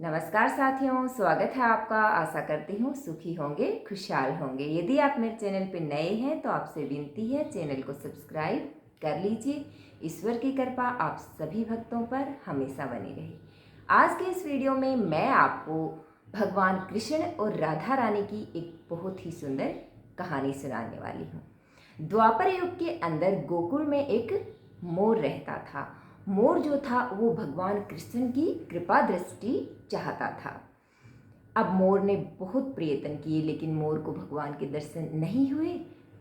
नमस्कार साथियों, स्वागत है आपका। आशा करती हूँ सुखी होंगे, खुशहाल होंगे। यदि आप मेरे चैनल पर नए हैं तो आपसे विनती है चैनल को सब्सक्राइब कर लीजिए। ईश्वर की कृपा आप सभी भक्तों पर हमेशा बनी रहे। आज के इस वीडियो में मैं आपको भगवान कृष्ण और राधा रानी की एक बहुत ही सुंदर कहानी सुनाने वाली हूँ। द्वापर युग के अंदर गोकुल में एक मोर रहता था। मोर जो था वो भगवान कृष्ण की कृपा दृष्टि चाहता था। अब मोर ने बहुत प्रयत्न किए लेकिन मोर को भगवान के दर्शन नहीं हुए।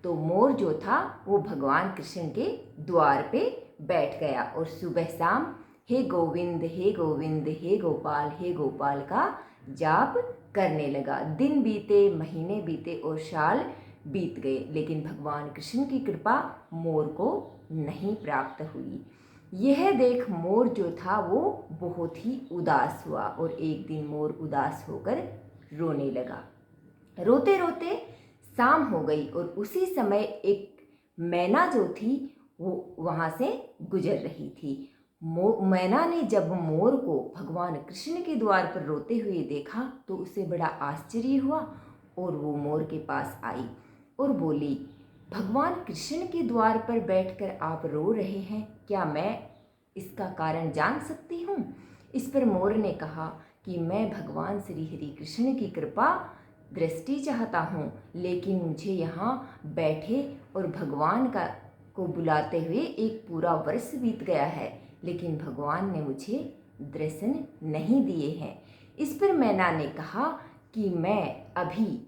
तो मोर जो था वो भगवान कृष्ण के द्वार पे बैठ गया और सुबह शाम हे गोविंद हे गोविंद हे गोपाल का जाप करने लगा। दिन बीते, महीने बीते और साल बीत गए लेकिन भगवान कृष्ण की कृपा मोर को नहीं प्राप्त हुई। यह देख मोर जो था वो बहुत ही उदास हुआ और एक दिन मोर उदास होकर रोने लगा। रोते रोते शाम हो गई और उसी समय एक मैना जो थी वो वहाँ से गुजर रही थी। मैना ने जब मोर को भगवान कृष्ण के द्वार पर रोते हुए देखा तो उसे बड़ा आश्चर्य हुआ और वो मोर के पास आई और बोली, भगवान कृष्ण के द्वार पर बैठकर आप रो रहे हैं, क्या मैं इसका कारण जान सकती हूँ? इस पर मोर ने कहा कि मैं भगवान श्री हरि कृष्ण की कृपा दृष्टि चाहता हूँ, लेकिन मुझे यहाँ बैठे और भगवान को बुलाते हुए एक पूरा वर्ष बीत गया है, लेकिन भगवान ने मुझे दर्शन नहीं दिए हैं। इस पर मैना ने कहा कि मैं अभी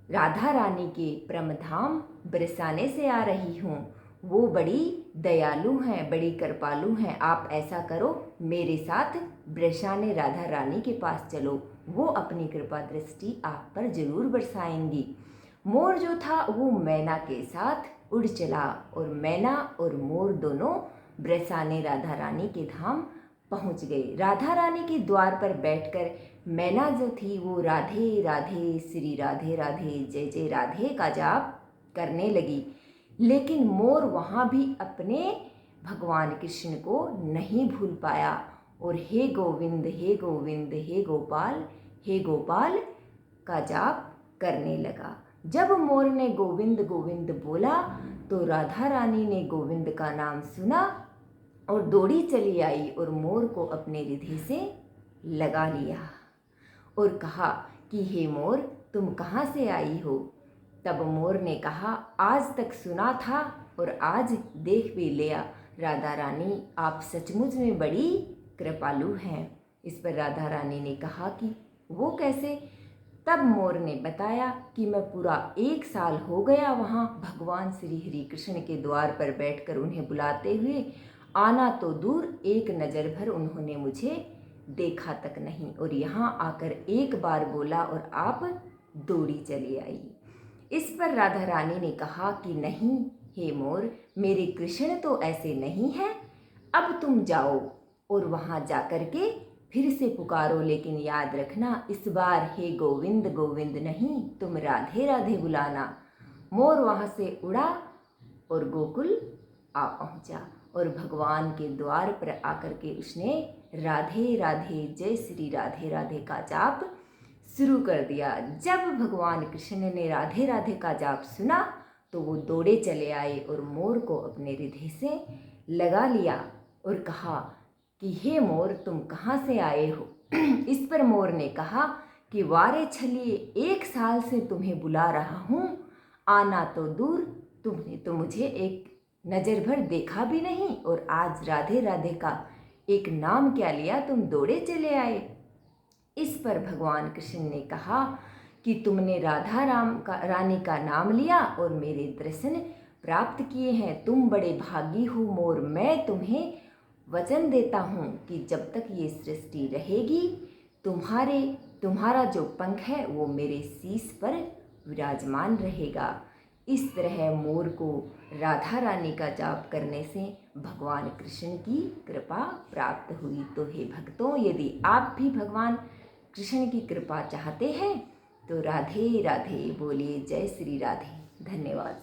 राधा रानी के परमधाम बरसाने से आ रही हूँ। वो बड़ी दयालु हैं, बड़ी कृपालु हैं। आप ऐसा करो, मेरे साथ बरसाने राधा रानी के पास चलो, वो अपनी कृपा दृष्टि आप पर जरूर बरसाएंगी। मोर जो था वो मैना के साथ उड़ चला और मैना और मोर दोनों बरसाने राधा रानी के धाम पहुंच गए। राधा रानी के द्वार पर बैठकर मैना जो थी वो राधे राधे श्री राधे राधे जय जय राधे का जाप करने लगी, लेकिन मोर वहाँ भी अपने भगवान कृष्ण को नहीं भूल पाया और हे गोविंद हे गोपाल का जाप करने लगा। जब मोर ने गोविंद गोविंद बोला तो राधा रानी ने गोविंद का नाम सुना और दौड़ी चली आई और मोर को अपने हृदय से लगा लिया और कहा कि हे मोर, तुम कहाँ से आई हो? तब मोर ने कहा, आज तक सुना था और आज देख भी लिया, राधा रानी आप सचमुच में बड़ी कृपालु हैं। इस पर राधा रानी ने कहा कि वो कैसे? तब मोर ने बताया कि मैं पूरा 1 साल हो गया वहाँ भगवान श्री हरि कृष्ण के द्वार पर बैठकर उन्हें बुलाते हुए, आना तो दूर एक नज़र भर उन्होंने मुझे देखा तक नहीं और यहाँ आकर एक बार बोला और आप दौड़ी चली आई। इस पर राधा रानी ने कहा कि नहीं हे मोर, मेरे कृष्ण तो ऐसे नहीं हैं। अब तुम जाओ और वहाँ जाकर के फिर से पुकारो, लेकिन याद रखना इस बार हे गोविंद गोविंद नहीं, तुम राधे राधे बुलाना। मोर वहाँ से उड़ा और गोकुल आ पहुँचा और भगवान के द्वार पर आकर के उसने राधे राधे जय श्री राधे राधे का जाप शुरू कर दिया। जब भगवान कृष्ण ने राधे राधे का जाप सुना तो वो दौड़े चले आए और मोर को अपने हृदय से लगा लिया और कहा कि हे मोर, तुम कहाँ से आए हो? इस पर मोर ने कहा कि वारे छलिए 1 साल से तुम्हें बुला रहा हूँ, आना तो दूर, तुमने तो मुझे एक नज़र भर देखा भी नहीं और आज राधे राधे का एक नाम क्या लिया, तुम दौड़े चले आए। इस पर भगवान कृष्ण ने कहा कि तुमने रानी का नाम लिया और मेरे दर्शन प्राप्त किए हैं, तुम बड़े भागी हो मोर। मैं तुम्हें वचन देता हूँ कि जब तक ये सृष्टि रहेगी तुम्हारा जो पंख है वो मेरे शीश पर विराजमान रहेगा। इस तरह मोर को राधा रानी का जाप करने से भगवान कृष्ण की कृपा प्राप्त हुई। तो हे भक्तों, यदि आप भी भगवान कृष्ण की कृपा चाहते हैं तो राधे राधे बोलिए, जय श्री राधे। धन्यवाद।